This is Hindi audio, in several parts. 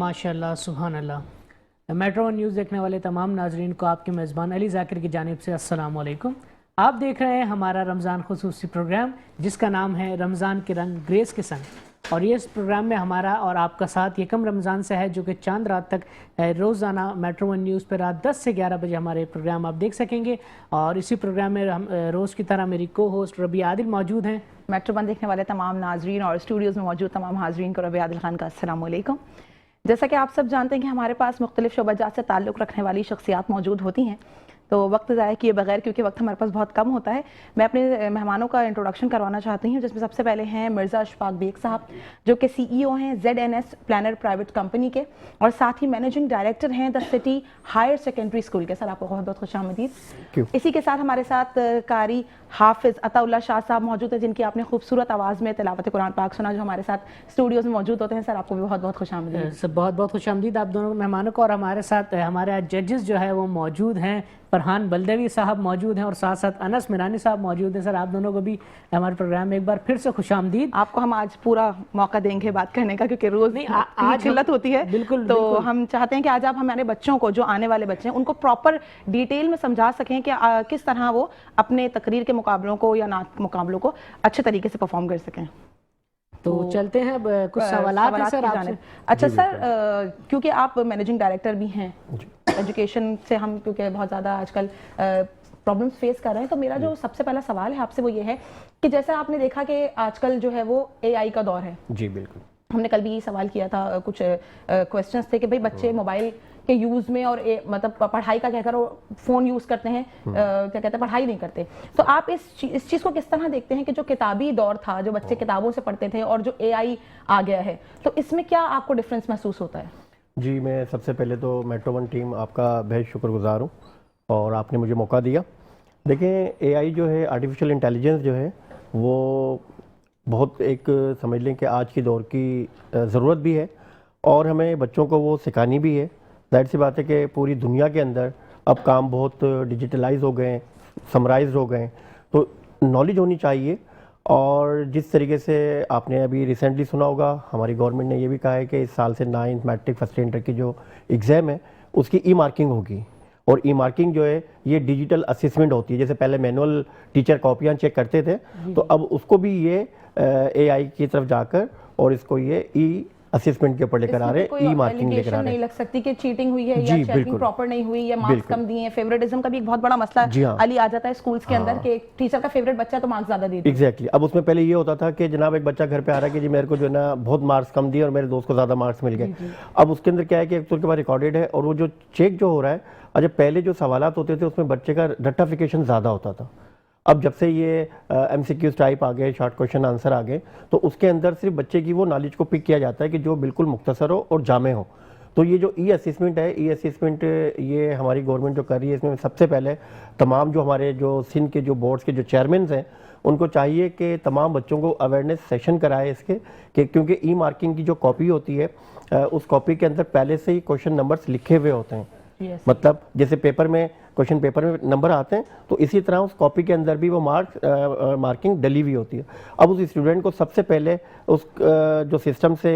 माशाल्लाह सुभान अल्लाह। मेट्रो वन न्यूज़ देखने वाले तमाम नाजरीन को आपके मेज़बान अली ज़ाकिर की जानिब से अस्सलाम वालेकुम। आप देख रहे हैं हमारा रमज़ान खुसूसी प्रोग्राम जिसका नाम है रमज़ान के रंग ग्रेस के संग, और ये इस प्रोग्राम में हमारा और आपका साथ यकम रमज़ान से है, जो कि चांद रात तक रोज़ाना मेट्रो वन न्यूज़ पर रात 10 से 11 बजे हमारे प्रोग्राम आप देख सकेंगे। और इसी प्रोग्राम में हम रोज़ की तरह मेरी को होस्ट रबी आदिल मौजूद हैं। मेट्रो वन देखने वाले तमाम नाजरीन और स्टूडियोज़ में मौजूद तमाम हाजरीन को रबी आदिल खान का अस्सलाम वालेकुम। जैसा कि आप सब जानते हैं कि हमारे पास मुख्तलिफ शोबाजात से ताल्लुक़ रखने वाली शख्सियात मौजूद होती हैं, तो वक्त ज़ाया किए बगैर, क्योंकि वक्त हमारे पास बहुत कम होता है, मैं अपने मेहमानों का इंट्रोडक्शन करवाना चाहती हूँ, जिसमें सबसे पहले हैं मिर्ज़ा अशफाक बेग साहब, जो कि CEO हैं ZNS प्लानर प्राइवेट कंपनी के, और साथ ही मैनेजिंग डायरेक्टर हैं the city higher secondary school के। सर आपको बहुत बहुत खुशामदीद। इसी के साथ हमारे साथ कारी हाफिज़ अताउल्लाह शाह साहब मौजूद हैं, जिनकी आपने खूबसूरत आवाज़ में तिलावत कुरान पाक सुना, जो हमारे साथ स्टूडियोज़ में मौजूद होते हैं। सर आपको भी बहुत बहुत खुशामदीद। सब बहुत बहुत खुशामदीद आप दोनों मेहमानों को। और हमारे साथ हमारे आज जजेस जो है वो मौजूद हैं, फरहान बल्देवी साहब मौजूद हैं और साथ साथ अनस मिरानी साहब मौजूद हैं। सर आप दोनों को भी हमारे प्रोग्राम में एक बार फिर से खुशामदीद। आपको हम आज पूरा मौका देंगे बात करने का, क्योंकि रोज नहीं आज किल्लत होती है। बिल्कुल, तो बिल्कुल। हम चाहते हैं कि आज आप हमारे बच्चों को, जो आने वाले बच्चे हैं, उनको प्रॉपर डिटेल में समझा सकें कि किस तरह वो अपने तकरीर के मुकाबलों को या नात मुकाबलों को अच्छे तरीके से परफॉर्म कर सकें। तो चलते हैं कुछ सवालात हैं सर आपसे। अच्छा सर, क्योंकि आप मैनेजिंग डायरेक्टर भी हैं एजुकेशन से, हम क्योंकि बहुत ज़्यादा आजकल प्रॉब्लम्स फेस कर रहे हैं, तो मेरा जो सबसे पहला सवाल है आपसे वो ये है कि जैसे आपने देखा कि आजकल जो है वो AI का दौर है। जी बिल्कुल। हमने कल भी सवाल किया था, कुछ क्वेश्चंस थे कि भाई बच्चे मोबाइल के यूज़ में और मतलब पढ़ाई का कहकर फ़ोन यूज़ करते हैं, क्या कहते हैं, पढ़ाई नहीं करते। तो आप इस चीज़ को किस तरह देखते हैं कि जो किताबी दौर था, जो बच्चे किताबों से पढ़ते थे, और जो AI आ गया है, तो इसमें क्या आपको डिफरेंस महसूस होता है? जी, मैं सबसे पहले तो मेट्रो वन टीम आपका बेहद शुक्रगुजार हूँ और आपने मुझे मौका दिया। देखें, AI जो है, आर्टिफिशियल इंटेलिजेंस जो है, वो बहुत एक समझ लें कि आज की दौर की ज़रूरत भी है और हमें बच्चों को वो सिखानी भी है। जाहिर सी बात है कि पूरी दुनिया के अंदर अब काम बहुत डिजिटलाइज हो गए हैं, समराइज हो गए हैं, तो नॉलेज होनी चाहिए और जिस तरीके से आपने अभी रिसेंटली सुना होगा, हमारी गवर्नमेंट ने ये भी कहा है कि इस साल से 9th मैट्रिक फर्स्ट इंटर की जो एग्ज़ाम है उसकी ई मार्किंग होगी। और ई मार्किंग जो है ये डिजिटल असेसमेंट होती है। जैसे पहले मैनुअल टीचर कॉपियाँ चेक करते थे, तो अब उसको भी ये AI की तरफ जाकर और इसको ये ई असेसमेंट के ऊपर लेकर आ रहे हैं, ई मार्किंग लेकर आ रहे हैं। नहीं लग सकती कि चीटिंग हुई है या चेकिंग प्रॉपर नहीं हुई या मार्क्स कम दिए हैं। फेवरेटिज्म का भी एक बहुत बड़ा मसला अली आ जाता है स्कूल्स के अंदर कि टीचर का फेवरेट बच्चा तो मार्क्स ज्यादा देता है। एग्जैक्टली। अब उसमें पहले ये होता था कि जनाब एक बच्चा घर पे आ रहा है कि जी मेरे को जो है ना बहुत मार्क्स कम दिए और मेरे दोस्त को ज्यादा मार्क्स मिल गए। अब उसके अंदर क्या है कि एक तो उसके पास रिकॉर्डेड है और वो जो चेक जो हो रहा है, अच्छा पहले जो सवालात होते थे उसमें बच्चे का रट्टाफिकेशन ज़्यादा होता था। अब जब से ये MCQs टाइप आ गए, शॉर्ट क्वेश्चन आंसर आ गए, तो उसके अंदर सिर्फ बच्चे की वो नॉलेज को पिक किया जाता है कि जो बिल्कुल मुख्तसर हो और जामे हो। तो ये जो ई असेसमेंट है, ई असेसमेंट ये हमारी गवर्नमेंट जो कर रही है, इसमें सबसे पहले तमाम जो हमारे जो सिंध के जो बोर्ड्स के जो चेयरमैन हैं उनको चाहिए कि तमाम बच्चों को अवेयरनेस सेशन कराए इसके, कि क्योंकि ई मार्किंग की जो कॉपी होती है उस कॉपी के अंदर पहले से ही क्वेश्चन नंबर्स लिखे हुए होते हैं। मतलब जैसे पेपर में क्वेश्चन पेपर में नंबर आते हैं, तो इसी तरह उस कॉपी के अंदर भी वो मार्किंग डली हुई होती है। अब उस स्टूडेंट को सबसे पहले उस जो सिस्टम से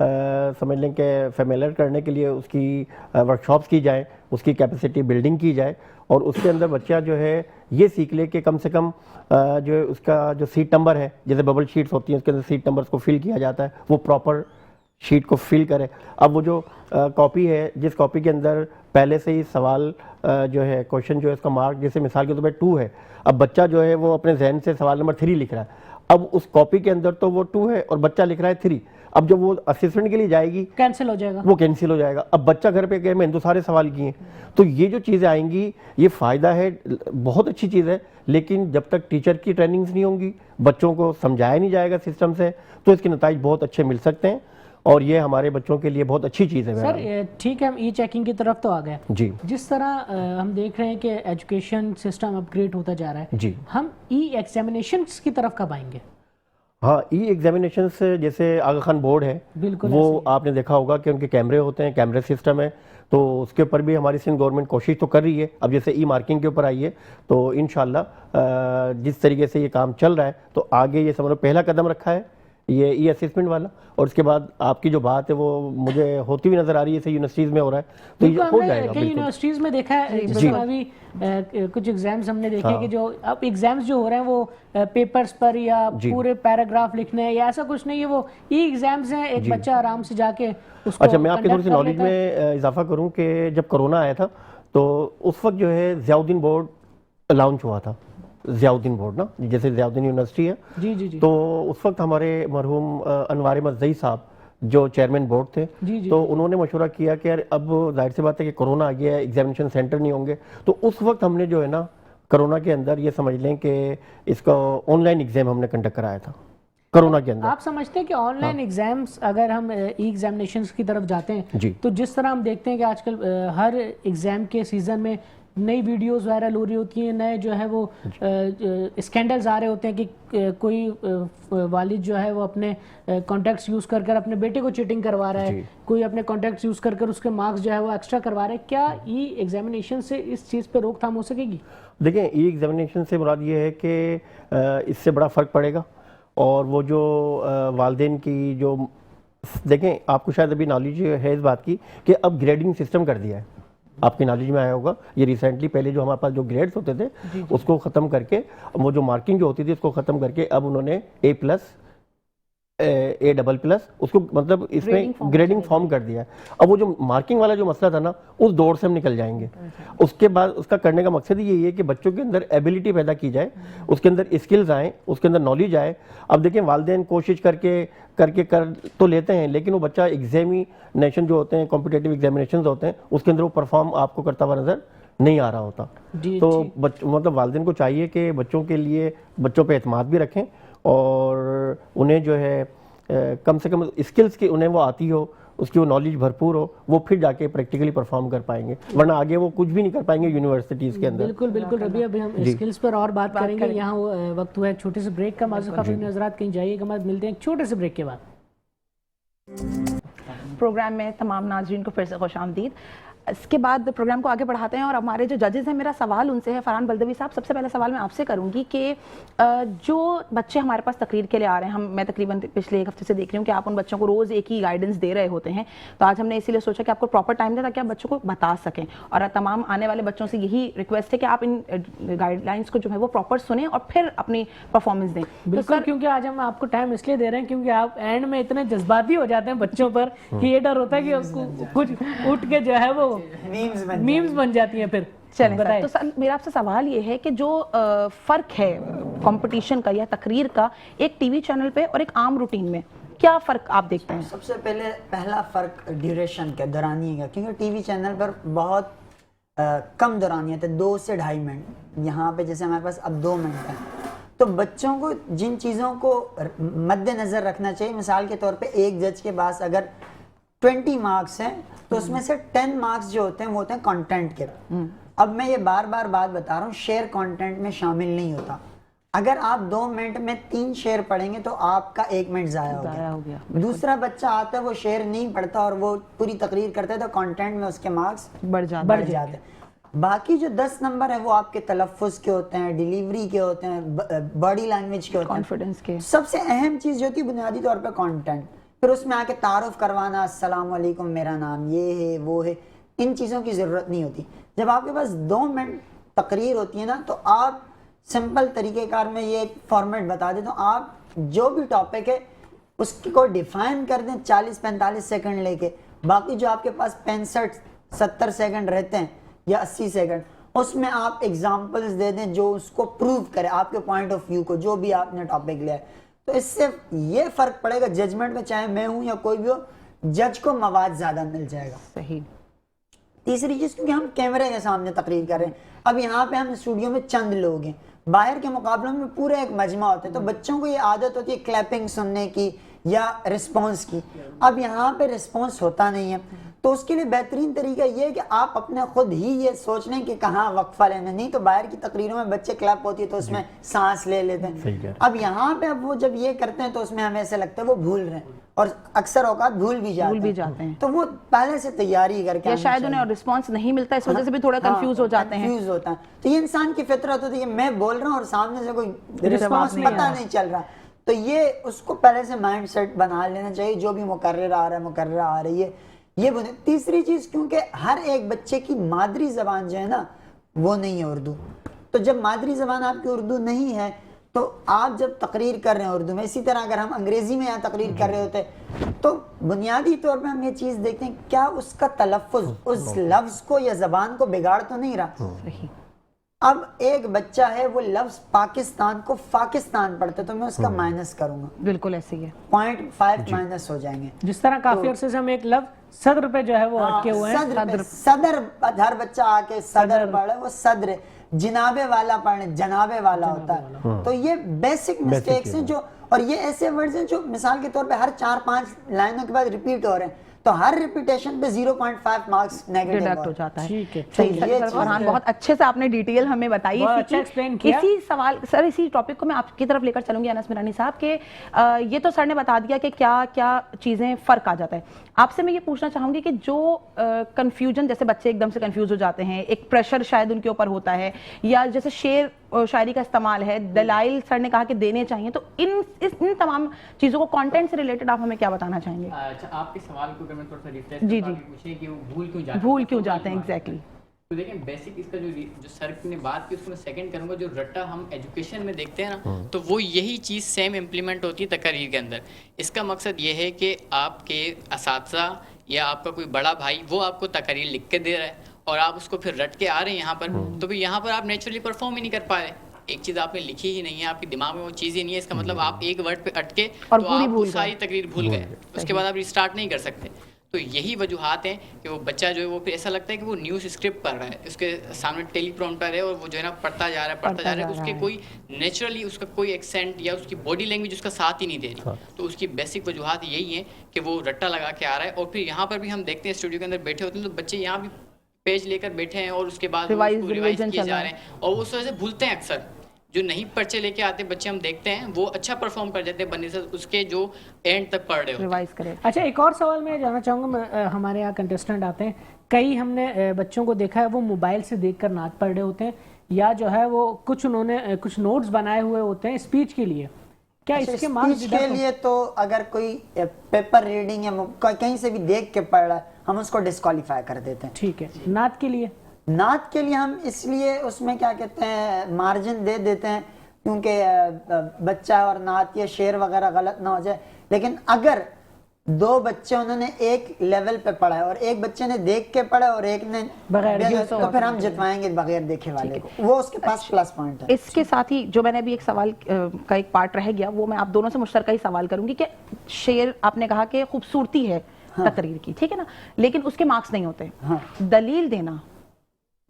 समझ लें कि फेमिलियर करने के लिए उसकी वर्कशॉप्स की जाए, उसकी कैपेसिटी बिल्डिंग की जाए और उसके अंदर बच्चा जो है ये सीख ले कि कम से कम जो है उसका जो सीट नंबर है, जैसे बबल शीट्स होती हैं उसके अंदर सीट नंबर्स को फिल किया जाता है, वो प्रॉपर शीट को फिल करे। अब वो जो कॉपी है, जिस कॉपी के अंदर पहले से ही सवाल जो है क्वेश्चन जो है उसका मार्क जैसे मिसाल के तौर पर 2 है, अब बच्चा जो है वो अपने जहन से सवाल नंबर 3 लिख रहा है, अब उस कॉपी के अंदर तो वो 2 है और बच्चा लिख रहा है 3। अब जब वो असिस्टेंट के लिए जाएगी कैंसिल हो जाएगा, वो कैंसिल हो जाएगा। अब बच्चा घर पे कहे मैंने तो सारे सवाल किए। तो ये जो चीज़ें आएंगी ये फ़ायदा है, बहुत अच्छी चीज़ है, लेकिन जब तक टीचर की ट्रेनिंग्स नहीं होंगी, बच्चों को समझाया नहीं जाएगा सिस्टम से, तो इसके नतीजे बहुत अच्छे मिल सकते हैं और ये हमारे बच्चों के लिए बहुत अच्छी चीज़ है। सर ठीक है, हम ई चेकिंग की तरफ तो आ गए जी। जिस तरह हम देख रहे हैं कि एजुकेशन सिस्टम अपग्रेड होता जा रहा है जी, हम ई एग्जामिनेशंस की तरफ कब आएंगे? हाँ, ई एग्जामिनेशंस जैसे आगा खान बोर्ड है, बिल्कुल वो आपने देखा होगा कि उनके कैमरे होते हैं, कैमरे सिस्टम है, तो उसके ऊपर भी हमारी सिंध गवर्नमेंट कोशिश तो कर रही है। अब जैसे ई मार्किंग के ऊपर आई है, तो इंशाल्लाह जिस तरीके से ये काम चल रहा है, तो आगे ये समझो पहला कदम रखा है ये ई असेसमेंट वाला, और उसके बाद आपकी जो बात है वो मुझे होती हुई नजर आ रही है, जैसे यूनिवर्सिटीज़ में हो रहा है, तो ये हो जाएगा। कई यूनिवर्सिटीज़ में देखा है, जिस अभी कुछ एग्जाम्स हमने देखे कि जो अब एग्जाम्स जो हो रहे हैं वो पेपर्स पर या पूरे पैराग्राफ लिखने हैं या ऐसा कुछ नहीं है, वो ई एग्जाम्स हैं, एक बच्चा आराम से जाके उसको। अच्छा, मैं आपकी थोड़ी सी नॉलेज में इजाफा करूँ कि जब कोरोना आया था तो उस वक्त जो है ज़ियाउद्दीन बोर्ड लॉन्च हुआ था, ज़ियाउद्दीन बोर्ड ना, जैसे ज़ियाउद्दीन यूनिवर्सिटी है जी जी जी, तो उस वक्त हमारे मरहूम अनवार अहमद ज़ई साहब जो चेयरमैन बोर्ड थे जी, तो उन्होंने मशवरा किया कि यार अब जाहिर सी बात है कि कोरोना आ गया है, एग्जामिनेशन सेंटर नहीं होंगे, तो उस वक्त हमने जो है ना कोरोना के अंदर ये समझ लें कि इसका ऑनलाइन एग्जाम हमने कंडक्ट कराया था कोरोना के अंदर। आप समझते हैं कि ऑनलाइन एग्जाम्स अगर हम ई एग्जामिनेशंस की तरफ जाते हैं जी, तो जिस तरह हम देखते हैं कि आजकल हर एग्जाम के सीजन में नई वीडियोस वायरल हो रही होती हैं, नए जो है वो स्कैंडल्स आ रहे होते हैं कि कोई वालिद जो है वो अपने कॉन्टैक्ट्स यूज़ कर अपने बेटे को चीटिंग करवा रहा है, कोई अपने कॉन्टैक्ट्स यूज़ कर उसके मार्क्स जो है वो एक्स्ट्रा करवा रहा है। क्या ई एग्जामिनेशन से इस चीज़ पे रोकथाम हो सकेगी? देखें, ई एग्जामिनेशन से मुराद ये है कि इससे बड़ा फ़र्क पड़ेगा और वो जो वालिदैन की जो देखें, आपको शायद अभी नॉलेज है इस बात की कि अब ग्रेडिंग सिस्टम कर दिया है, आपकी नॉलेज में आया होगा ये रिसेंटली। पहले जो हमारे पास जो ग्रेड्स होते थे उसको ख़त्म करके, वो जो मार्किंग जो होती थी उसको ख़त्म करके अब उन्होंने A+, A++ उसको मतलब इसमें ग्रेडिंग फॉर्म कर दिया है। अब वो जो मार्किंग वाला जो मसला था ना, उस दौर से हम निकल जाएंगे। उसके बाद उसका करने का मकसद यही है कि बच्चों के अंदर एबिलिटी पैदा की जाए, उसके अंदर स्किल्स आए, उसके अंदर नॉलेज आए। अब देखें, वालिदैन कोशिश करके कर तो लेते हैं, लेकिन वो बच्चा एग्जामिनेशन जो होते हैं, कॉम्पिटेटिव एग्जामिनेशन होते हैं, उसके अंदर वो परफॉर्म आपको करता हुआ नजर नहीं आ रहा होता। तो मतलब वालिदैन को चाहिए कि बच्चों के लिए बच्चों पे एतमाद भी रखें और उन्हें जो है कम से कम स्किल्स की उन्हें वो आती हो, उसकी वो नॉलेज भरपूर हो, वो फिर जाके प्रैक्टिकली परफॉर्म कर पाएंगे, वरना आगे वो कुछ भी नहीं कर पाएंगे यूनिवर्सिटीज़ के अंदर। बिल्कुल बिल्कुल रबी, अभी हम स्किल्स पर और बात करेंगे। यहाँ वक्त हुआ है छोटे से ब्रेक का। माज़ूक़ अपनी नज़रात कहीं जाइएगा मत, मिलते हैं एक छोटे से ब्रेक के बाद। प्रोग्राम में तमाम नाज़रीन को फिर से खुशामदीद। इसके बाद प्रोग्राम को आगे बढ़ाते हैं और हमारे जो जजेस हैं, मेरा सवाल उनसे है। फरहान बल्दवी साहब, सबसे पहला सवाल मैं आपसे करूंगी कि जो बच्चे हमारे पास तकरीर के लिए आ रहे हैं, मैं तकरीबन पिछले एक हफ्ते से देख रही हूँ कि आप उन बच्चों को रोज़ एक ही गाइडेंस दे रहे होते हैं, तो आज हमने इसीलिए सोचा कि आपको प्रॉपर टाइम दें ताकि आप बच्चों को बता सकें, और तमाम आने वाले बच्चों से यही रिक्वेस्ट है कि आप इन गाइडलाइंस को जो है वो प्रॉपर सुने और फिर अपनी परफॉर्मेंस दें। बिल्कुल, क्योंकि आज हम आपको टाइम इसलिए दे रहे हैं क्योंकि आप एंड में इतने जज्बाती हो जाते हैं बच्चों पर कि ये डर होता है कि कुछ उठ के जो है वो मीम्स बन जाती हैं फिर। चलें सर, तो सर मेरा आपसे सवाल ये है कि जो फ़र्क है कंपटीशन का या तकरीर का एक टीवी चैनल पे और एक आम रूटीन में, क्या फ़र्क आप देखते हैं? सबसे पहला फ़र्क ड्यूरेशन का, दौरानिए का, क्योंकि टीवी चैनल पर बहुत कम दौरानियत है, 2 से 2.5 मिनट। यहाँ पे जैसे हमारे पास अब 2 मिनट है, तो बच्चों को जिन चीज़ों को मद्देनज़र रखना चाहिए, मिसाल के तौर पे एक जज के पास अगर 20 मार्क्स हैं तो उसमें से 10 मार्क्स जो होते हैं वो होते हैं कंटेंट के। अब मैं ये बार बार बात बता रहा हूँ, शेयर कंटेंट में शामिल नहीं होता। अगर आप 2 मिनट में 3 शेयर पढ़ेंगे तो आपका 1 मिनट ज़ाया हो गया। दूसरा बच्चा आता है, वो शेयर नहीं पढ़ता और वो पूरी तकरीर करता है, तो कंटेंट में उसके मार्क्स बढ़ जाते हैं। बाकी जो 10 नंबर है वो आपके तलफ़ुज़ के होते हैं, डिलीवरी के होते हैं, बॉडी लैंग्वेज के होते हैं, कॉन्फिडेंस के। सबसे अहम चीज़ जो होती है बुनियादी तौर पे कंटेंट, फिर उसमें आके तारुफ करवाना, अस्सलाम वालेकुम मेरा नाम ये है वो है, इन चीज़ों की ज़रूरत नहीं होती। जब आपके पास 2 मिनट तकरीर होती है ना, तो आप सिंपल तरीक़ेकार में ये एक फॉर्मेट बता दें, तो आप जो भी टॉपिक है उसको डिफाइन कर दें 40-45 सेकंड लेके, बाकी जो आपके पास 65-70 सेकंड रहते हैं या 80 सेकंड, उसमें आप एग्जाम्पल्स दे दें जो उसको प्रूव करे आपके पॉइंट ऑफ व्यू को, जो भी आपने टॉपिक लिया है। तो इससे ये फ़र्क पड़ेगा जजमेंट में, चाहे मैं हूँ या कोई भी हो, जज को मवाद ज़्यादा मिल जाएगा। सही। तीसरी चीज़, क्योंकि हम कैमरे के सामने तकरीर कर रहे हैं, अब यहाँ पे हम स्टूडियो में चंद लोग हैं, बाहर के मुकाबले में पूरे एक मजमा होता है, तो बच्चों को ये आदत होती है क्लैपिंग सुनने की या रिस्पॉन्स की। अब यहाँ पे रिस्पॉन्स होता नहीं है, तो उसके लिए बेहतरीन तरीका ये है कि आप अपने खुद ही ये सोच लें कि कहाँ वक्फा लेना। नहीं तो बाहर की तकरीरों में बच्चे क्लैप होती है तो उसमें सांस ले लेते हैं। अब यहाँ पे अब वो जब ये करते हैं तो उसमें हमें ऐसा लगता है वो भूल रहे हैं, और अक्सर औकात भूल भी जाते हैं। तो वो पहले से तैयारी करके, या शायद उन्हें रिस्पॉन्स नहीं मिलता, इस वजह से भी थोड़ा कंफ्यूज हो जाते हैं। कंफ्यूज होता है। तो ये इंसान की फितरत होती है, मैं बोल रहा हूँ और सामने से कोई रिस्पॉन्स पता नहीं चल रहा, तो ये उसको पहले से माइंड सेट बना लेना चाहिए। जो भी मुकर्रर आ रहा है, मुकर्ररा आ रही है, ये बोले। तीसरी चीज, क्योंकि हर एक बच्चे की मादरी जबान जो है ना वो नहीं है उर्दू, तो जब मादरी जबान आपकी उर्दू नहीं है तो आप जब तकरीर कर रहे हैं उर्दू में, इसी तरह अगर हम अंग्रेजी में यहाँ तकरीर कर रहे होते तो बुनियादी तौर पे हम ये चीज देखते हैं क्या उसका तलफ़ुज़ उस लफ्ज को या जबान को बिगाड़ तो नहीं रहा। अब एक बच्चा है वो लफ्ज पाकिस्तान को पाकिस्तान पढ़ता है तो मैं उसका माइनस करूंगा, बिल्कुल ऐसे ही है, 0.5 माइनस हो जाएंगे। जिस तरह काफी अरसे से हम एक लफ्ज सदर पे जो है वो अटके हुए हैं, सदर हर बच्चा आके सदर पढ़े, वो सदर जिनाबे वाला पढ़े, जनाबे वाला होता है। तो ये बेसिक मिस्टेक्स हैं जो, और ये ऐसे वर्ड्स हैं जो मिसाल के तौर पे हर 4-5 लाइनों के बाद रिपीट हो रहे हैं, तो हर रिपीटेशन पे 0.5 मार्क्स नेगेटिव हो जाता है। ठीक है, सही सर। फरहान, बहुत अच्छे से आपने डिटेल हमें बताई। इसी सवाल सर, इसी टॉपिक को मैं आपकी तरफ लेकर चलूंगी अनस मिरानी साहब के। ये तो सर ने बता दिया कि क्या क्या चीजें फर्क आ जाता है। आपसे मैं ये पूछना चाहूंगी कि जो कंफ्यूजन, जैसे बच्चे एकदम से कंफ्यूज हो जाते हैं, एक प्रेशर शायद उनके ऊपर होता है, या जैसे शेर शायरी का इस्तेमाल है, दलाइल सर ने कहा कि देने चाहिए, तो इन तमाम चीज़ों को कंटेंट से रिलेटेड आप हमें क्या बताना चाहेंगे? अच्छा, आपके सवाल को अगर मैं थोड़ा सा रिफ्रेश जी पूछे कि वो भूल क्यों जाते हैं एग्जैक्टली। तो देखें, बेसिक इसका जो सर ने बात की उसको मैं सेकंड करूंगा। जो रट्टा हम एजुकेशन में देखते हैं ना, तो वो यही चीज़ सेम इम्प्लीमेंट होती है तकरीर के अंदर। इसका मकसद ये है कि आपके असातिज़ा या आपका कोई बड़ा भाई वो आपको तकरीर लिख के दे रहा है और आप उसको फिर रट के आ रहे हैं यहाँ पर, तो फिर यहाँ पर आप नेचुरली परफॉर्म ही नहीं कर पा रहे। एक चीज़ आपने लिखी ही नहीं है, आपके दिमाग में वो चीज़ ही नहीं है, इसका मतलब आप एक वर्ड पे अटके तो आप सारी तकरीर भूल गए, उसके बाद आप रिस्टार्ट नहीं कर सकते। तो यही वजूहात हैं कि वो बच्चा जो है वो फिर ऐसा लगता है कि वो न्यूज़ स्क्रिप्ट पढ़ रहा है, उसके सामने टेलीप्रॉम्प्टर है और वो जो है ना पढ़ता जा रहा है, उसके कोई नेचुरली उसका कोई एक्सेंट या उसकी बॉडी लैंग्वेज उसका साथ ही नहीं दे रही। तो उसकी बेसिक वजूहात यही है कि वो रट्टा लगा के आ रहा है। और फिर यहाँ पर भी हम देखते हैं स्टूडियो के अंदर बैठे होते हैं तो बच्चे यहाँ भी पेज लेकर बैठे हैं और उसके बाद रिवाइज किए जा रहे हैं और वो उस वजह से भूलते हैं। अक्सर जो नहीं पर्चे लेके आते बच्चे हम देखते हैं वो अच्छा परफॉर्म कर जाते हैं बनिस्बत उसके जो एंड तक पढ़ रहे हो, रिवाइज करें। अच्छा, एक और सवाल मैं जानना चाहूँगा, हमारे यहाँ कंटेस्टेंट आते हैं कई हमने बच्चों को देखा है वो मोबाइल से देखकर नात पढ़ रहे होते हैं, या जो है वो कुछ उन्होंने कुछ नोट्स बनाए हुए होते हैं स्पीच के लिए। क्या अच्छा, इसके मार्क्स स्पीच के लिए तो अगर कोई पेपर रीडिंग या कहीं से भी देख के पढ़ रहा है, हम उसको डिस्क्वालीफाई कर देते हैं। ठीक है, नात के लिए? नात के लिए हम इसलिए उसमें क्या कहते हैं मार्जिन दे देते हैं क्योंकि बच्चा और नात या शेर वगैरह गलत ना हो जाए। लेकिन अगर दो बच्चे उन्होंने एक लेवल पे पढ़ा है और एक बच्चे ने देख के पढ़ा और एक ने बगैर तो फिर हम जितवाएंगे बगैर देखे वाले को, वो उसके पास प्लस पॉइंट है। इसके साथ ही जो मैंने अभी एक सवाल का एक पार्ट रह गया, वो मैं आप दोनों से मुश्तरका ही सवाल करूंगी कि शेर आपने कहा कि खूबसूरती है तकरीर की, ठीक है ना, लेकिन उसके मार्क्स नहीं होते। दलील देना,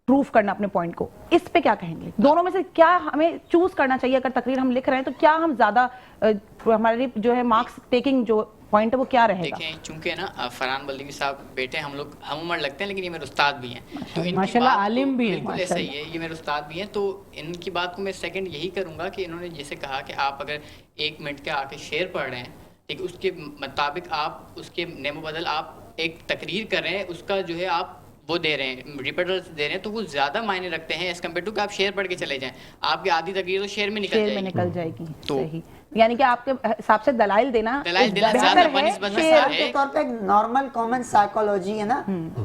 प्रूफ करना अपने पॉइंट को, इस पे क्या कहेंगे? दोनों में से क्या हमें चूज करना चाहिए? अगर तकरीर हम लिख रहे हैं तो क्या हम ज्यादा हमारे जो है मार्क्स टेकिंग जो पॉइंट है वो क्या रहेगा? देखें, चूंकि ना फरहान बल्दिवी साहब बेटे हम लोग हम उम्र लगते हैं, लेकिन ये मेरे उस्ताद भी हैं, तो इनकी माशाल्लाह बात आलिम भी हैं। बिल्कुल ऐसा ही है, ये मेरे उस्ताद भी हैं। तो इनकी बात को मैं सेकंड यही करूंगा कि इन्होंने जैसे कहा कि आप अगर 1 मिनट के आके शेर पढ़ रहे हैं, ठीक, उसके मुताबिक आप उसके नेमो बदल आप एक तकरीर कर रहे हैं, उसका जो है आप वो दे रहे हैं, रिपीटर्स दे रहे हैं, तो वो ज्यादा मायने रखते हैं एज कम्पेयर टू कि आप शेर पढ़ के चले जाएं। आपकी आधी तकरीर तो शेर में निकल जाएगी। तो सही, यानी कि आपके हिसाब से दलाइल देना ज्यादा बनिस्बत के तौर पे एक नॉर्मल कॉमन साइकोलॉजी है ना।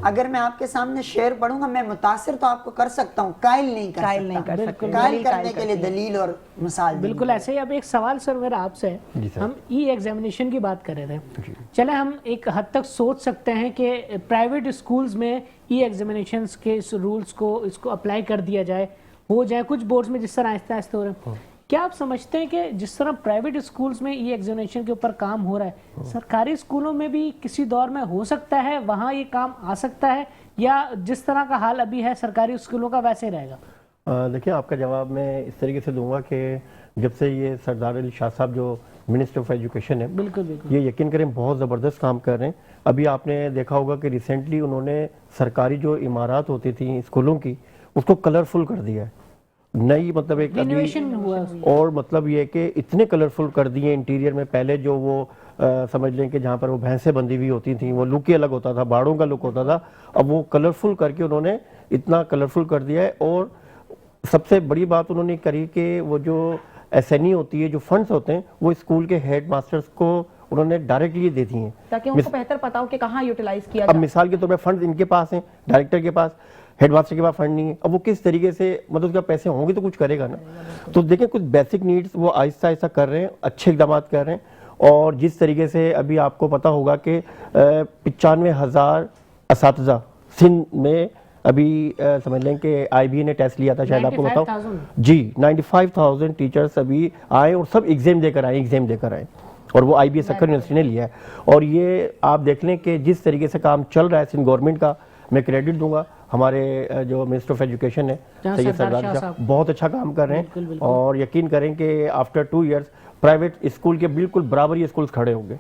अगर मैं आपके सामने शेर पढ़ूंगा, मैं मुतासिर तो आपको कर सकता हूँ, कायल नहीं कर सकता। कायल करने के लिए दलील और मिसाल बिल्कुल ऐसे ही। अब एक सवाल सर मेरा आपसे है, हम ई एग्जामिनेशन की बात कर रहे थे, चले हम एक हद तक सोच सकते हैं कि प्राइवेट स्कूल्स में ई एग्जामिनेशन के इस रूल्स को इसको अप्लाई कर दिया जाए, हो जाए कुछ बोर्ड्स में जिस तरह आहिस्ता आहिस्ता हो रहा है। क्या आप समझते हैं कि जिस तरह प्राइवेट स्कूल्स में ई एग्जामिनेशन के ऊपर काम हो रहा है, सरकारी स्कूलों में भी किसी दौर में हो सकता है, वहाँ ये काम आ सकता है, या जिस तरह का हाल अभी है सरकारी स्कूलों का वैसे रहेगा? देखिए, आपका जवाब मैं इस तरीके से दूंगा कि जब से ये सरदार अली शाह साहब जो मिनिस्टर ऑफ एजुकेशन है, बिल्कुल बिल्कुल, ये यकीन करें बहुत ज़बरदस्त काम कर रहे हैं। अभी आपने देखा होगा कि रिसेंटली उन्होंने सरकारी जो इमारत होती थी स्कूलों की, उसको कलरफुल कर दिया है, नई मतलब एक रिनोवेशन हुआ। और मतलब ये कि इतने कलरफुल कर दिए इंटीरियर में। पहले जो वो समझ लें कि जहाँ पर वो भैंसें बंधी हुई होती थी, वो लुक ही अलग होता था, बाड़ों का लुक होता था, अब वो कलरफुल करके उन्होंने इतना कलरफुल कर दिया है। और सबसे बड़ी बात उन्होंने करी कि वो जो एसएनई होती है, जो फंड्स होते हैं, वो स्कूल के हेड मास्टर्स को उन्होंने डायरेक्टली दे दिए हैं, ताकि उनको बेहतर पता हो कि कहाँ यूटिलाइज किया अब जाए। मिसाल के तौर पर फंड्स इनके पास हैं, डायरेक्टर के पास, हेडमास्टर के पास फंड नहीं है, अब वो किस तरीके से मतलब उसके पैसे होंगे तो कुछ करेगा ना। तो देखें, कुछ बेसिक नीड्स वो आहिस्ता आहिस्ता कर रहे हैं, अच्छे इकदाम कर रहे हैं। और जिस तरीके से अभी आपको पता होगा कि 95,000 असातिज़ा सिंध में अभी समझ लें कि IBA ने टेस्ट लिया था, शायद आपको बताऊं जी, 95,000 टीचर्स अभी आए और सब एग्जाम देकर आए, और वो IBA सक्कर यूनिवर्सिटी ने लिया है। और ये आप देख लें कि जिस तरीके से काम चल रहा है सिंध गवर्नमेंट का, मैं क्रेडिट दूंगा हमारे जो मिनिस्टर ऑफ एजुकेशन है सैयद सरदार साहब, बहुत अच्छा काम कर रहे हैं। और यकीन करें कि आफ्टर 2 इयर्स प्राइवेट स्कूल के बिल्कुल बराबर ये स्कूल खड़े होंगे,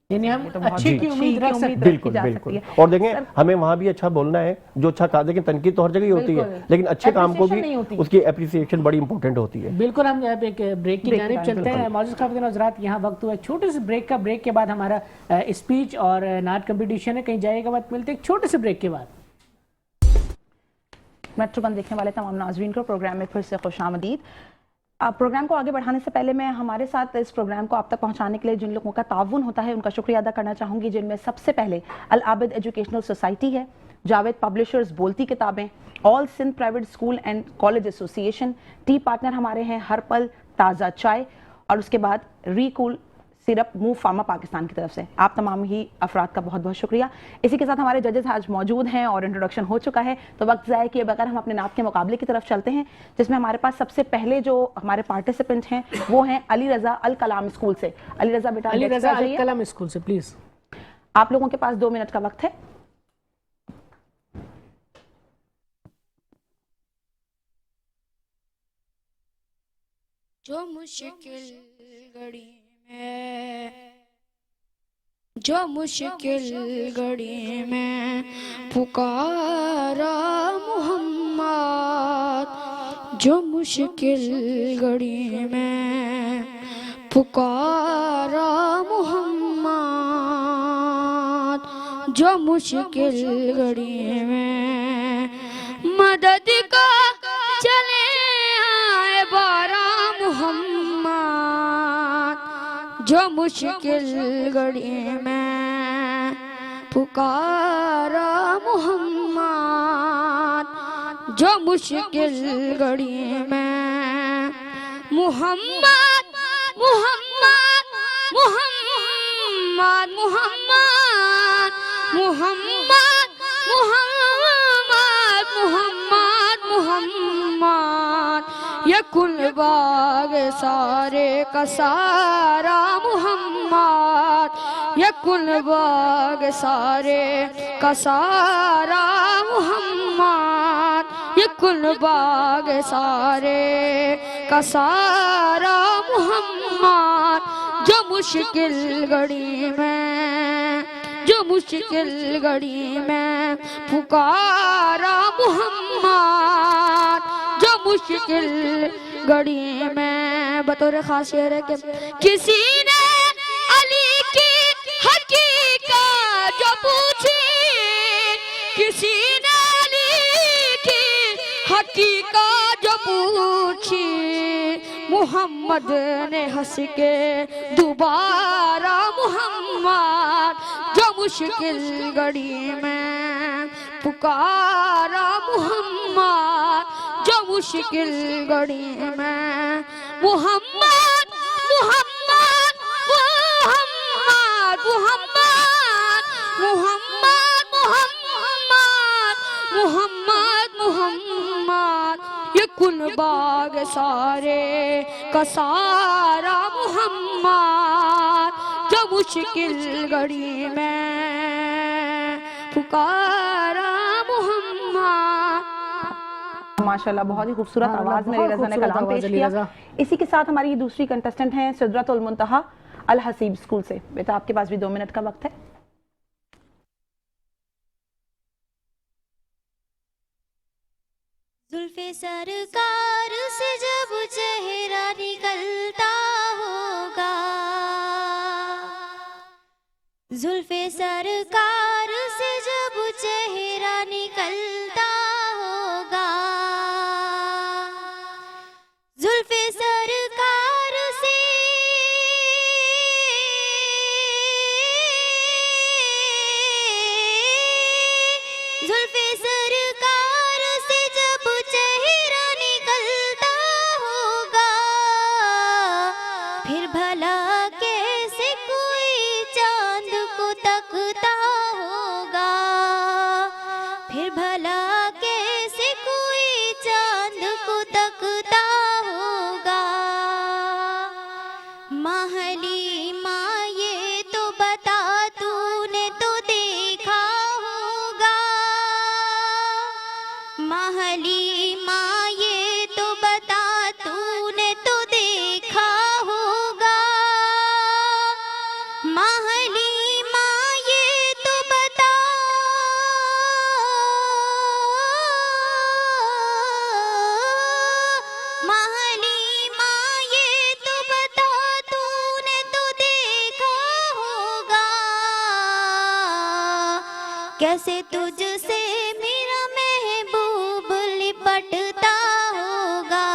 यानी हम अच्छे की उम्मीद रख सकते हैं। बिल्कुल बिल्कुल। और देखें, हमें वहाँ भी अच्छा बोलना है, जो अच्छा कहा, लेकिन तनकीद तो हर जगह ही होती है, लेकिन अच्छे काम को भी उसकी एप्रिसिएशन बड़ी इंपॉर्टेंट होती है। बिल्कुल। हम एक ब्रेक की जानिब चलते हैं। मौजूद खातिन हज़रात, यहाँ वक्त हुआ छोटे से ब्रेक का। ब्रेक के बाद हमारा स्पीच और नाट कंपटीशन है, कहीं जाएगा बात, मिलते हैं एक छोटे से ब्रेक के बाद। मेट्रो वन देखने वाले तमाम नाज़रीन को प्रोग्राम में फिर से खुशामदीद। प्रोग्राम को आगे बढ़ाने से पहले मैं हमारे साथ इस प्रोग्राम को आप तक पहुंचाने के लिए जिन लोगों का ताउन होता है उनका शुक्रिया अदा करना चाहूँगी, जिनमें सबसे पहले अल आबिद एजुकेशनल सोसाइटी है, जावेद पब्लिशर्स बोलती किताबें, all Sindh private school and college association, tea partner हमारे हैं हर पल ताज़ा चाय, और उसके बाद Recool syrup Move pharma Pakistan की तरफ से। आप तमाम ही अफराद का बहुत बहुत शुक्रिया। इसी के साथ हमारे जजेस आज मौजूद हैं और इंट्रोडक्शन हो चुका है, तो वक्त ज़ाया किए बगैर हम अपने नात के मुकाबले की तरफ चलते हैं, जिसमें हमारे पास सबसे पहले जो हमारे पार्टिसिपेंट हैं वो हैं अली रज़ा अल कलाम स्कूल से। अली रज़ा बेटा, अली रज़ा अल कलाम स्कूल से प्लीज। आप लोगों के पास 2 मिनट का वक्त है। जो मुश्किल घड़ी में, जो मुश्किल घड़ी में पुकारा मोहम्मद, जो मुश्किल घड़ी में पुकारा मोहम्मद, जो मुश्किल घड़ी में मदद का चले आए बारा मोहम्मद, जो मुश्किल घड़ी में पुकारा मोहम्मद, जो मुश्किल घड़ी में मोहम्मद मोहम्मद मोहम्मद मोहम्मद मोहम्मद मोहम्मद मोहम्मद मोहम्मद, ये कुल बाग सारे का सारा मोहम्मद, ये कुल बाग सारे का सारा मोहम्मद, ये कुल बाग सारे का सारा मोहम्मद, जो मुश्किल घड़ी में, जो मुश्किल घड़ी में पुकारा मोहम्मद, जो मुश्किल घड़ी में बतौर खास शेर है कि किसी ने अली की हकीकत जो पूछी, किसी ने अली की हकीकत जो पूछी, मोहम्मद ने हंस के दोबारा मोहम्मद, जो मुश्किल घड़ी में पुकारा मोहम्मद, जो मुश्किल घड़ी में मोहम्मद मोहम्मद मोहम्मद मोहम्मद मोहम्मद मोहम्मद मोहम्मद मोहम्मद, ये कुल बाग सारे का सारा मोहम्मद, जो मुश्किल घड़ी में पुकारा मोहम्मद। माशाल्लाह बहुत ही खूबसूरत हाँ, आवाज में बहुत रज़ा ने खूबसूरत कलाम आवाज़ पेश अली किया। रज़ा। इसी के साथ हमारी दूसरी कंटेस्टेंट हैं सिदरतुल मुंतहा अल हसीब स्कूल से। बेटा आपके पास भी 2 मिनट का वक्त है। जुल्फे सरकार से जब चेहरा निकलता होगा, जुल्फे सरकार से जब चेहरा निकलता होगा, जुल्फे सरकार से जुल्फे सरकार से जब चेहरा निकलता होगा, फिर भला कैसे कोई चांद को तकता होगा, फिर भला कैसे कोई चांद को तकता होगा। माहली माँ ये तो बता तूने तो देखा होगा, माहली माँ ये तो बता तूने तो देखा होगा, माहली माँ ये तो बता माहली माँ ये तो बता तूने तो देखा होगा, कैसे तुझसे मेरा महबूब लिपटता होगा,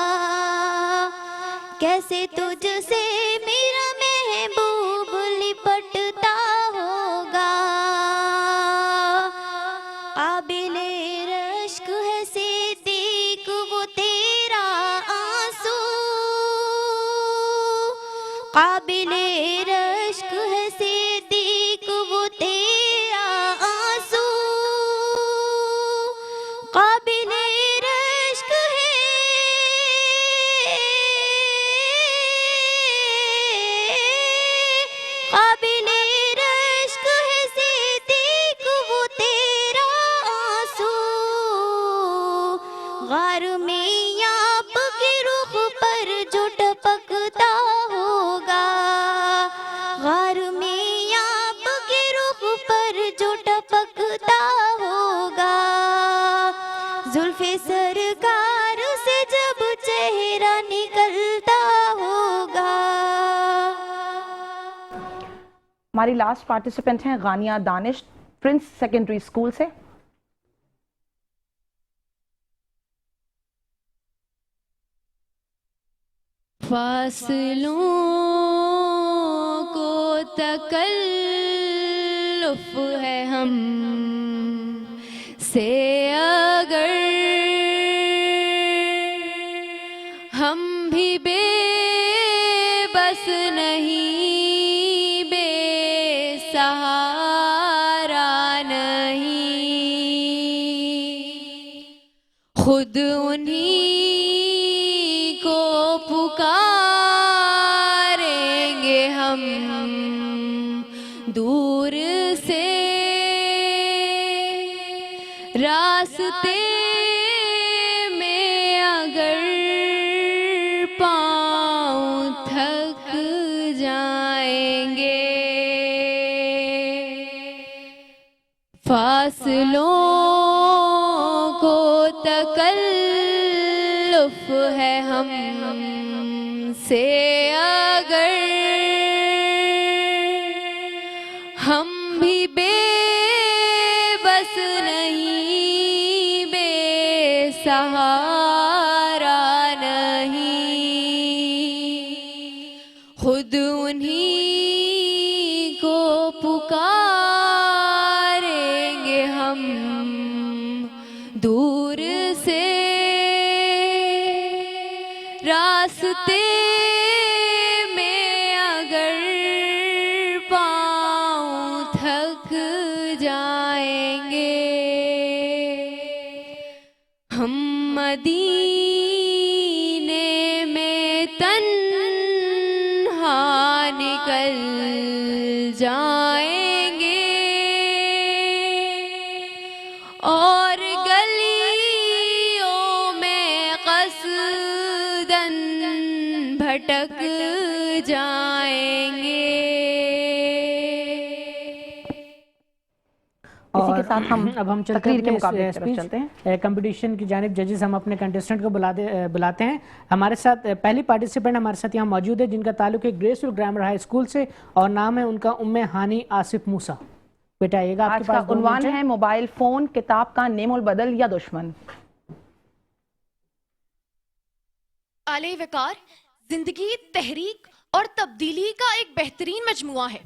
कैसे तुझसे मेरा महबूब लिपटता होगा। काबिले रश्क है सिद्दीक वो तेरा आंसू, काबिले रश्क है सिद्दीक वो तेरा आंसू, काबिले रश्क है काबिले रश्क है सिद्दीक वो तेरा आंसू, गार में आपके रुख पर जो टपकता होगा, गार में आपके रुख पर जो टपकता होगा, जुल्फे सरकार से जब चेहरा निकलता होगा। हमारी लास्ट पार्टिसिपेंट हैं Ghania Danish Prince secondary school से। फासलों को तकल्लुफ है हम से अगर हम भी बेबस नहीं, बेसहारा नहीं, खुद उन्हीं को पुकारेंगे हम दूर से, रास्ते में अगर पाँव थक जाएंगे, फासलों को तकल्लुफ है हम से अगर हम भी बेबस नहीं, बेसहारा नहीं, खुद उन्हीं को पुकारेंगे हम दूर से, रास्ते में अगर पाँव थक जाएंगे, हम मदीने में तन्हा निकल जाएंगे और गलियों में क़स्दन भटक जाएंगे। इसी के साथ हम अब हम तकरीर के मुकाबले की तरफ चलते हैं। कंपटीशन की जानिब जजेस हम अपने कंटेस्टेंट को बुलाते हैं। हमारे साथ पहली पार्टिसिपेंट हमारे साथ यहाँ मौजूद है, जिनका ताल्लुक है ग्रेसफुल ग्रामर हाई स्कूल से और नाम है उनका उम्मे हानी आसिफ मूसा। बेटा आइएगा, आपके आज का पास उन्वान है मोबाइल फोन किताब का नेमुल बदल या दुश्मन। आले वकार जिंदगी, तहरीक और तब्दीली का एक बेहतरीन मजमुआ है।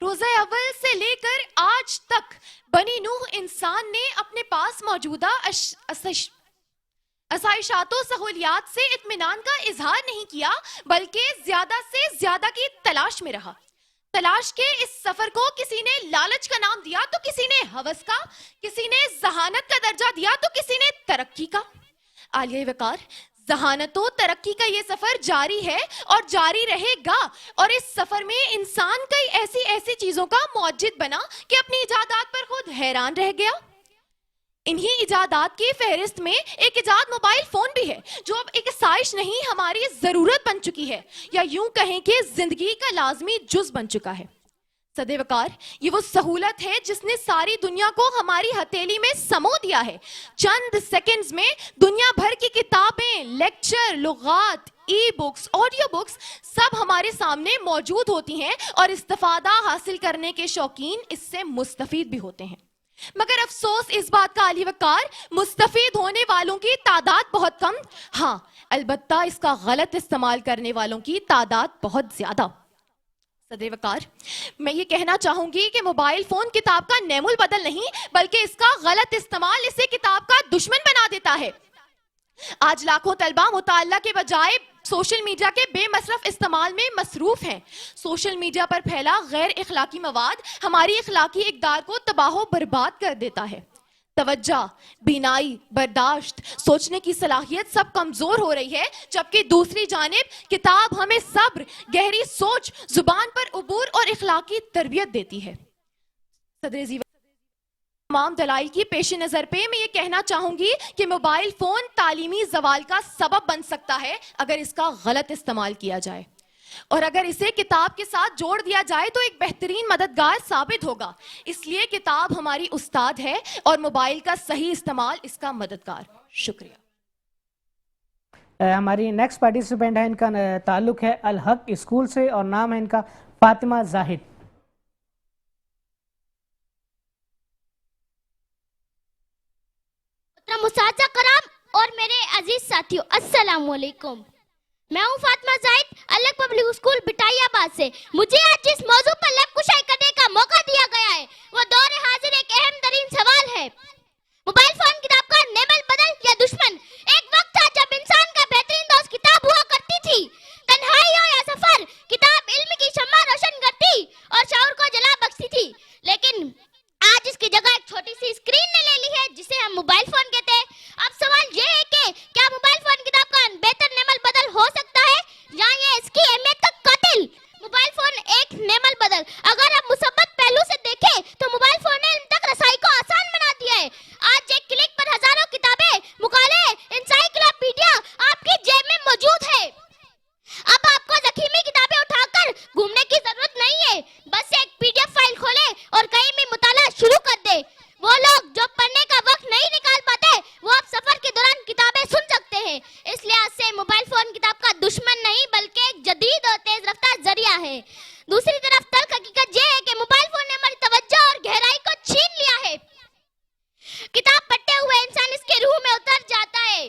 रोज़ा अव्वल से लेकर आज तक बनी नूह इंसान ने अपने पास मौजूदा आसाइशातों सहूलियात से इत्मीनान का इजहार नहीं किया, बल्कि ज्यादा से ज्यादा की तलाश में रहा। तलाश के इस सफर को किसी ने लालच का नाम दिया तो किसी ने हवस का, किसी ने जहानत का दर्जा दिया तो किसी ने तरक्की का। आलिया वकार, जहानतो तरक्की का ये सफर जारी है और जारी रहेगा, और इस सफर में इंसान कई ऐसी ऐसी चीजों का मौजिद बना कि अपनी इजादात पर खुद हैरान रह गया। इन्हीं इजादात की फहरिस्त में एक इजाद मोबाइल फोन भी है, जो अब एक आसाइश नहीं हमारी जरूरत बन चुकी है, या यूं कहें कि जिंदगी का लाजमी जुज बन चुका है। सदैवकार, ये वो सहूलत है जिसने सारी दुनिया को हमारी हथेली में समो दिया है। चंद सेकंड्स में दुनिया भर की किताबें, लेक्चर, लुगात, ई बुक्स, ऑडियो बुक्स सब हमारे सामने मौजूद होती हैं, और इस्तिफादा हासिल करने के शौकीन इससे मुस्तफीद भी होते हैं। मगर अफसोस इस बात का आली वकार, मुस्तफीद होने वालों की तादाद बहुत कम, हाँ अलबत्ता इसका गलत इस्तेमाल करने वालों की तादाद बहुत ज्यादा। सदैवकार, मैं ये कहना चाहूंगी कि मोबाइल फोन किताब का नेमुल बदल नहीं, बल्कि इसका गलत इस्तेमाल इसे किताब का दुश्मन बना देता है। आज लाखों तलबा मुताल्ला के बजाय सोशल मीडिया के बेमसरफ इस्तेमाल में मसरूफ हैं। सोशल मीडिया पर फैला गैर इखलाकी मवाद हमारी इखलाकी इक़दार को तबाह बर्बाद कर देता है। तवज्जो, बीनाई, बर्दाश्त, सोचने की सलाहियत सब कमजोर हो रही है, जबकि दूसरी जानिब किताब हमें सब्र, गहरी सोच, जुबान पर उबूर और इखलाकी तरबियत देती है। सदर तमाम दलाइल की पेश नज़र पे मैं ये कहना चाहूंगी कि मोबाइल फोन तालीमी जवाल का सबब बन सकता है अगर इसका गलत इस्तेमाल किया जाए, और अगर इसे किताब के साथ जोड़ दिया जाए तो एक बेहतरीन मददगार साबित होगा। इसलिए किताब हमारी उस्ताद है और मोबाइल का सही इस्तेमाल इसका मददगार। शुक्रिया। हमारी नेक्स्ट पार्टिसिपेंट है, इनका ताल्लुक है अल हक स्कूल से और नाम है इनका फातिमा जाहिद। अजीज साथियों, अस्सलाम वालेकुम। मैं हूँ फातिमा जाहिद, अलग पब्लिक स्कूल बिटाइयाबाद से। मुझे आज जिस मौजू पर लब कुशाई करने का मौका दिया गया है वो दौर हाजिर एक अहम तरीन सवाल है। मोबाइल फोन किताब का नेमल बदल या दुश्मन। एक वक्त था जब इंसान का बेहतरीन दोस्त किताब हुआ करती थी। तन्हाई हो या सफर, किताब इल्म की शम्मा रोशन करती और शऊर को जला बख्शती थी। लेकिन आज इसकी जगह एक छोटी सी स्क्रीन ने ले ली है जिसे हम मोबाइल फोन कहते हैं। अब सवाल ये है कि क्या मोबाइल फोन किताब का बेहतर नेमल बदल हो सकता है या ये इसकी अहमियत का कातिल? मोबाइल फोन एक नेमल बदल। अगर हम मुसब्बत पहलू से देखें तो मोबाइल फोन ने इन तक रसाई को आसान बना दिया है। आज एक क्लिक पर हजारों किताबें, मुकाले, एनसाइक्लोपीडिया आपकी जेब में मौजूद है। अब आपको जखीमी किताबें उठाकर घूमने की जरूरत नहीं है। बस एक पीडीएफ फाइल खोले और कहीं भी मुताला शुरू कर दे। वो लोग जो पढ़ने का वक्त नहीं निकाल पाते वो अब सफर के दौरान किताबें सुन सकते हैं। इस लिहाज से मोबाइल फोन किताब का दुश्मन नहीं बल्कि एक जदीद और तेज रफ्तार जरिया है। दूसरी तरफ तल्ख हकीकत यह है कि मोबाइल फोन ने हमारी तवज्जो और गहराई को छीन लिया है। किताब पढ़ते हुए इंसान इसके रूह में उतर जाता है,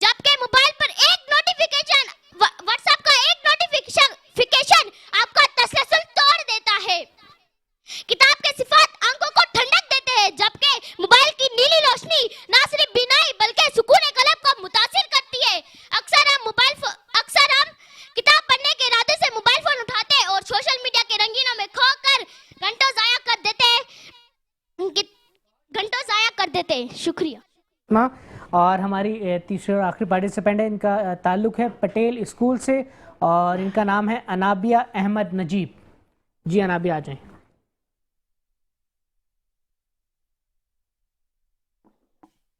जबकि मोबाइल पर एक नोटिफिकेशन, व्हाट्सएप का एक नोटिफिकेशन आपका तसलसल तोड़ देता है। किताब के सिफात आंखों को ठंडक देते हैं, जबकि मोबाइल की नीली रोशनी ना सिर्फ बीनाई बल्कि सुकून कल्ब को मुतासिर करती है। अक्सर हम किताब पढ़ने के इरादे से मोबाइल फोन उठाते हैं और सोशल मीडिया के रंगीनों में खोकर घंटों जाया कर देते हैं। शुक्रिया। और हमारी तीसरी और आखिरी पार्टिसिपेंट है, इनका ताल्लुक़ है पटेल स्कूल से और इनका नाम है अनाबिया अहमद नजीब। जी अनाबिया आ जाएं।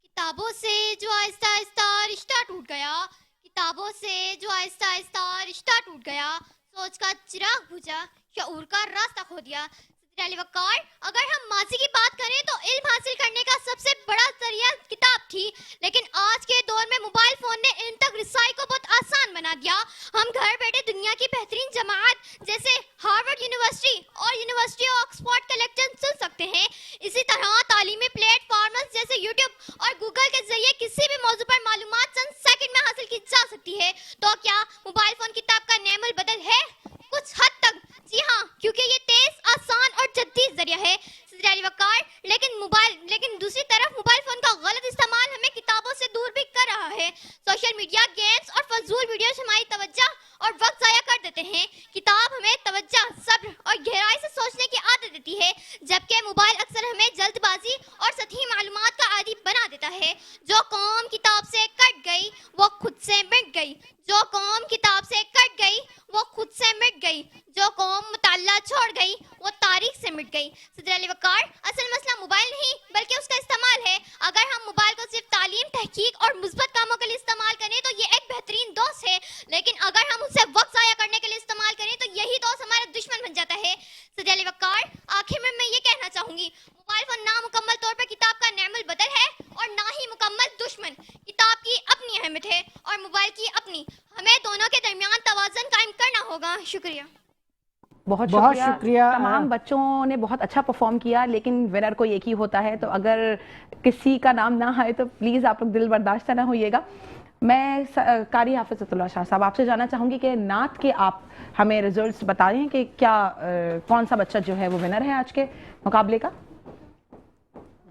किताबों से जो आहिस्ता आहिस्ता रिश्ता टूट गया, किताबों से जो आहिस्ता आहिस्ता रिश्ता टूट गया, सोच का चिराग बुझा, शऊर का रास्ता खो दिया। वकार, अगर हम माजी की बात करें तो इल्म हासिल करने का सबसे बड़ा जरिया किताब थी, लेकिन आज के दौर में मोबाइल फोन ने इन तक रिसाई को बहुत आसान बना दिया। हम घर बैठे दुनिया की बेहतरीन जमात जैसे हार्वर्ड यूनिवर्सिटी और यूनिवर्सिटी ऑफ ऑक्सफोर्ड के लेक्चर सुन सकते हैं। इसी तरह तालीमी प्लेटफॉर्म्स जैसे यूट्यूब और गूगल के जरिए किसी भी मौजू पर मालूमात चंद सेकंड में हासिल की जा सकती है। तो क्या मोबाइल फोन किताब का नेमल बदल है? कुछ हद तक जी हाँ, क्योंकि ये तेज, आसान और जदीद जरिया है। वकार, लेकिन दूसरी तरफ मोबाइल फोन का गलत इस्तेमाल हमें किताबों से दूर भी कर रहा है। सोशल मीडिया, गेम्स और फजूल वीडियोस हमारी तवज्जो और वक्त जाया कर देते हैं। किताब हमें तवज्जो, सब्र और गहराई से सोचने की आदत देती है, जबकि मोबाइल अक्सर हमें जल्दबाजी और सतही मालूमात का आदी बना देता है। जो कौम किताब से कट गई वो खुद से मिट गई। जो कौम किताब से कट गई वो खुद से मिट गई। जो कौम मुताल्ला छोड़ गई वो तारीख से मिट गई। वकार, असल मसला मोबाइल नहीं बल्कि उसका इस्तेमाल है। अगर हम मोबाइल को सिर्फ तालीम, तहकीक और मुस्बत कामों के लिए इस्तेमाल करें तो ये एक बेहतरीन दोस्त है, लेकिन अगर हम उससे वक्त ज़ाया करने के लिए इस्तेमाल करें तो यही दोस्त हमारा दुश्मन बन जाता है। वकार, आखिर में मैं ये कहना चाहूंगी, मोबाइल फोन ना मुकम्मल तौर पर किताब का नेमल बदल है और ना ही मुकम्मल दुश्मन। किताब की अपनी अहमियत है और मोबाइल की अपनी। हमें दोनों के दरमियान तवाज़ुन कायम करना होगा। शुक्रिया। बहुत शुक्रिया। तमाम बच्चों ने बहुत अच्छा परफॉर्म किया, लेकिन विनर को एक ही होता है, तो अगर किसी का नाम ना आए तो प्लीज़ आप लोग दिल बर्दाश्त ना होइएगा। मैं कारी हाफिज़तुल्लाह शाह साहब आपसे जानना चाहूँगी कि नात के आप हमें रिजल्ट्स बताएं कि क्या कौन सा बच्चा जो है वो विनर है आज के मुकाबले का।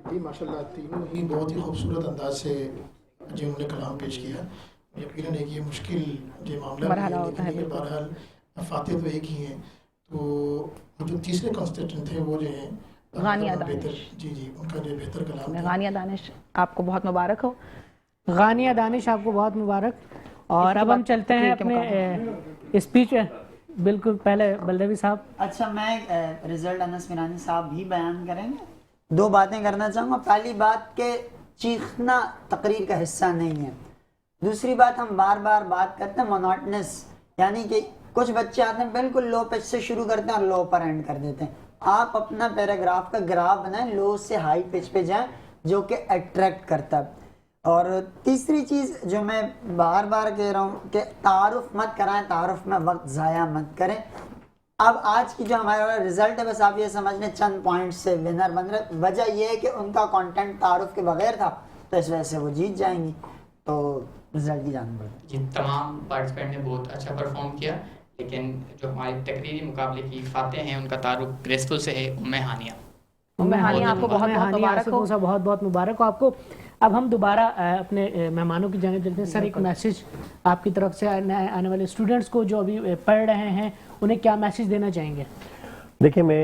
जी माशाल्लाह, तीनों ही बहुत ही खूबसूरत अंदाज से जो उन्होंने कलाम पेश किया। यकीनन एक ये मुश्किल जो मामला होता है, बहरहाल फातिह तो एक ही हैं, तो जो तीसरे कंस्टेंटेंट थे वो जो हैं गानिया दानिश। जी उनका जो बेहतर कलाम। गानिया दानिश, आपको बहुत मुबारक हो। गानिया दानिश, आपको बहुत मुबारक। और अब हम चलते हैं अपने स्पीच। बिल्कुल, पहले बलदेवी साहब। अच्छा, मैं रिजल्ट अनस मिरानी साहब भी बयान करेंगे। दो बातें करना चाहूँगा। पहली बात के चीखना तकरीर का हिस्सा नहीं है। दूसरी बात, हम बार बार बात करते हैं मोनोटनस, यानी कि कुछ बच्चे आते हैं बिल्कुल लो पिच से शुरू करते हैं और लो पर एंड कर देते हैं। आप अपना पैराग्राफ का ग्राफ बनाएं, लो से हाई पिच पे जाएं, जो कि अट्रैक्ट करता है। और तीसरी चीज़ जो मैं बार बार कह रहा हूँ कि तारुफ मत कराएं, तारुफ में वक्त ज़ाया मत करें। अब आज की जो हमारा रिजल्ट है, बस आप ये समझ लें चंद पॉइंट से विनर बन रहे। वजह यह है कि उनका कंटेंट तारुफ के बगैर था, तो इस वजह से वो जीत जाएंगी। तो रिजल्ट की जान पड़ती है। जी, तमाम पार्टिसिपेंट ने बहुत अच्छा परफॉर्म किया, लेकिन जो हमारे तकरीरी मुकाबले की फातेह हैं उनका तारुफ ग्रेसफुल से है उम्मे हानिया। उम्मे हानिया, आपको बहुत बहुत मुबारक हो। बहुत बहुत मुबारक हो आपको। अब हम दोबारा अपने मेहमानों की जानिब चलते हैं। सर, एक मैसेज आपकी तरफ से आने वाले स्टूडेंट्स को जो अभी पढ़ रहे हैं, उन्हें क्या मैसेज देना चाहेंगे? देखिए, मैं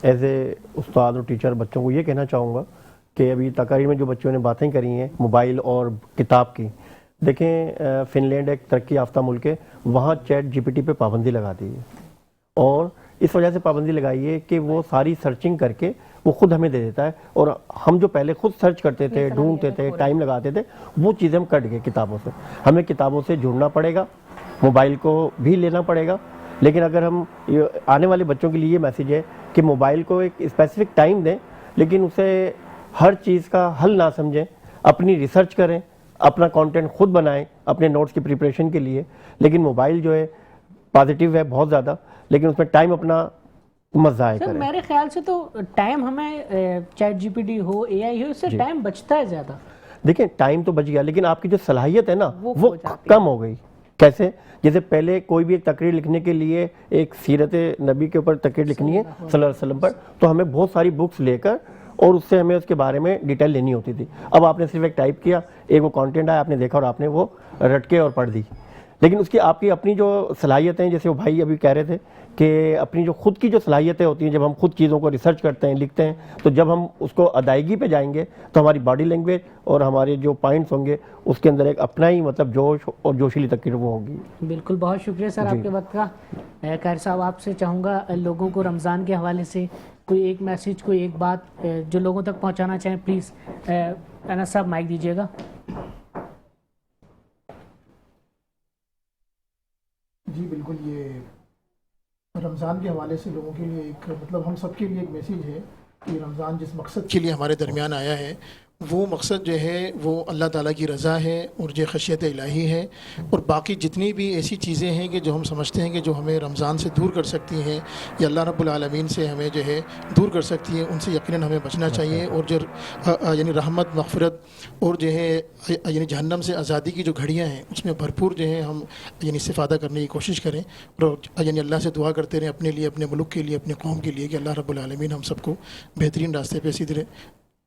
एज ए उस्ताद और टीचर बच्चों को ये कहना चाहूँगा कि अभी तकरीर में जो बच्चों ने बातें करी हैं मोबाइल और किताब की, देखें फिनलैंड एक तरक्की याफ्ता मुल्क है, वहाँ चैट जीपीटी पे पाबंदी लगा दी है और इस वजह से पाबंदी लगाई है कि वो सारी सर्चिंग करके वो खुद हमें दे देता है और हम जो पहले खुद सर्च करते थे, ढूंढते थे, टाइम लगाते थे, वो चीज़ें हम कट गए किताबों से। हमें किताबों से जुड़ना पड़ेगा, मोबाइल को भी लेना पड़ेगा, लेकिन अगर हम आने वाले बच्चों के लिए ये मैसेज है कि मोबाइल को एक स्पेसिफिक टाइम दें, लेकिन उसे हर चीज़ का हल ना समझें, अपनी रिसर्च करें, अपना कंटेंट खुद बनाएं अपने नोट्स की प्रिपरेशन के लिए। लेकिन मोबाइल जो है पॉजिटिव है बहुत ज़्यादा, लेकिन उसमें टाइम अपना मज़ाया सर, करें। मेरे ख्याल से तो टाइम हमें चैट जीपीटी हो, एआई हो, इससे टाइम बचता है ज़्यादा। देखिए, टाइम तो बच गया, लेकिन आपकी जो सलाहियत है ना वो खो जाती कम हो गई। कैसे? जैसे पहले कोई भी एक तकरीर लिखने के लिए एक सीरत नबी के ऊपर तकरीर लिखनी है सल्लल्लाहु अलैहि वसल्लम पर, तो हमें बहुत सारी बुक्स लेकर और उससे हमें उसके बारे में डिटेल लेनी होती थी। अब आपने सिर्फ एक टाइप किया, एक वो कंटेंट आया, आपने देखा और आपने वो रट के और पढ़ दी। लेकिन उसकी आपकी अपनी जो सलाहियतें, जैसे वो भाई अभी कह रहे थे कि अपनी जो खुद की जो सलाहियतें होती हैं, जब हम खुद चीज़ों को रिसर्च करते हैं, लिखते हैं, तो जब हम उसको अदायगी पे जाएंगे तो हमारी बॉडी लैंग्वेज और हमारे जो पॉइंट्स होंगे उसके अंदर एक अपना ही मतलब जोश और जोशीली तकरीर वो होगी। बिल्कुल, बहुत शुक्रिया सर आपके वक्त का। खैर साहब, आपसे चाहूँगा लोगों को रमज़ान के हवाले से कोई एक मैसेज, कोई एक बात जो लोगों तक पहुँचाना चाहें, प्लीज़ अनस साहब माइक दीजिएगा। जी बिल्कुल, ये रमज़ान के हवाले से लोगों के लिए एक मतलब हम सब के लिए एक मैसेज है कि रमज़ान जिस मकसद के लिए हमारे दरमियान आया है, वो मकसद जो है वो अल्लाह ताला की रज़ा है और जो खशियत इलाही है, और बाकी जितनी भी ऐसी चीज़ें हैं कि जो हम समझते हैं कि जो हमें रमज़ान से दूर कर सकती हैं या अल्लाह रब्बुल आलमीन से हमें जो है दूर कर सकती हैं, उनसे यकीनन हमें बचना चाहिए। और जो यानी रहमत, मग़फ़िरत और जो है यानी जहन्नम से आज़ादी की जो घड़ियाँ हैं, उसमें भरपूर जो है हम यानी इस्तिफ़ादा करने की कोशिश करें और यानी अल्लाह से दुआ करते रहें अपने लिए, अपने मुल्क के लिए, अपने कौम के लिए कि अल्लाह रब्बुल आलमीन हम सबको बेहतरीन रास्ते पे सीधे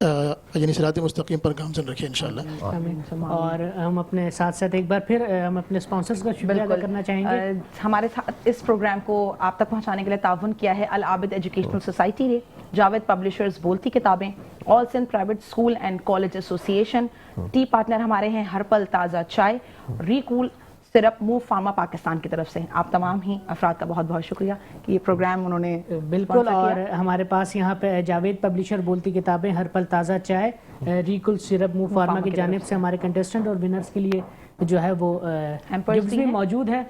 यानी सिरात मुस्तकीम पर गामज़न रखें इंशाअल्लाह। आमीन। और हम अपने साथ साथ एक बार फिर हम अपने स्पॉन्सर्स का शुक्रिया अदा करना चाहेंगे। हमारे साथ इस प्रोग्राम को आप तक पहुंचाने के लिए ताउन किया है अल आबिद एजुकेशनल सोसाइटी ने, जावेद पब्लिशर्स बोलती किताबें, all Sindh private school and college association, tea partner हमारे हैं हर पल ताज़ा चाय, Recool syrup, Move pharma Pakistan की तरफ से। आप तमाम ही अफराद का बहुत बहुत शुक्रिया कि ये प्रोग्राम उन्होंने बिल्कुल। और हमारे पास यहाँ पे जावेद पब्लिशर बोलती किताबें, हर पल ताज़ा चाय, रिकुल सिरप, मूव फार्मा की जानिब से हमारे कंटेस्टेंट और विनर्स के लिए जो है वो गिफ्ट्स भी मौजूद है।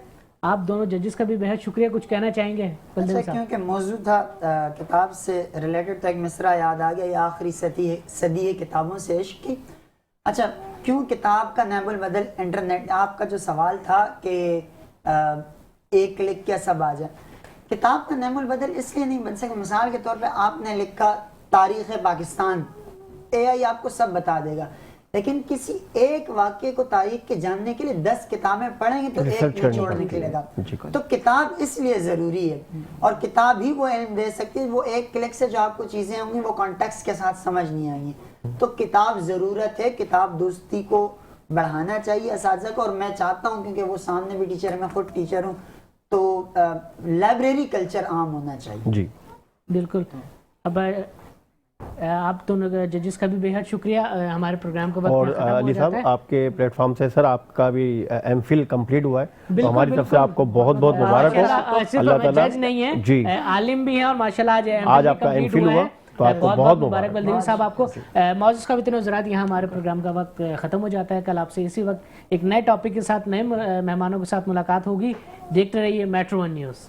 आप दोनों जजेस का भी बेहद शुक्रिया। कुछ कहना चाहेंगे? अच्छा, क्योंकि मौजूद था किताब से रिलेटेड तो एक मिसरा याद आ गया, ये आखिरी सदी है किताबों से इश्क की। अच्छा, क्यों किताब का नेमुल बदल इंटरनेट? आपका जो सवाल था कि एक क्लिक क्या सब आ जाए, किताब का नेमुल बदल इसलिए नहीं बन सके। मिसाल के तौर पे आपने लिखा तारीख़ पाकिस्तान, एआई आपको सब बता देगा, लेकिन किसी एक वाक़े को तारीख के जानने के लिए 10 किताबें पढ़ेंगे तो एक निचोड़ निकलेगा। तो किताब इसलिए ज़रूरी है, और किताब ही वो इल्म दे सकती है। वो एक क्लिक से जो आपको चीज़ें होंगी वो कॉन्टेक्स्ट के साथ समझ नहीं आएंगी। तो किताब ज़रूरत है, किताब दोस्ती को बढ़ाना चाहिए असातिज़ा को। और मैं चाहता हूँ, क्योंकि वो सामने भी टीचर है, मैं खुद टीचर हूँ, तो लाइब्रेरी कल्चर आम होना चाहिए। जी बिल्कुल। अब आप दोनों जजेस का भी बेहद शुक्रिया। हमारे प्रोग्राम को और अली साहब, आपके प्लेटफॉर्म से सर आपका भी एमफिल कंप्लीट हुआ है, तो हमारी तरफ से आपको बहुत बहुत मुबारक हो। अल्लाह ताला नहीं है जी, आलिम भी है और माशाल्लाह आज आपका एमफिल हुआ, तो आपको बहुत मुबारक। बलदेव साहब आपको मौजूद का भी नजरात। यहाँ हमारे प्रोग्राम का वक्त खत्म हो जाता है। कल आपसे इसी वक्त एक नए टॉपिक के साथ, नए मेहमानों के साथ मुलाकात होगी। देखते रहिए मेट्रो 1 न्यूज़।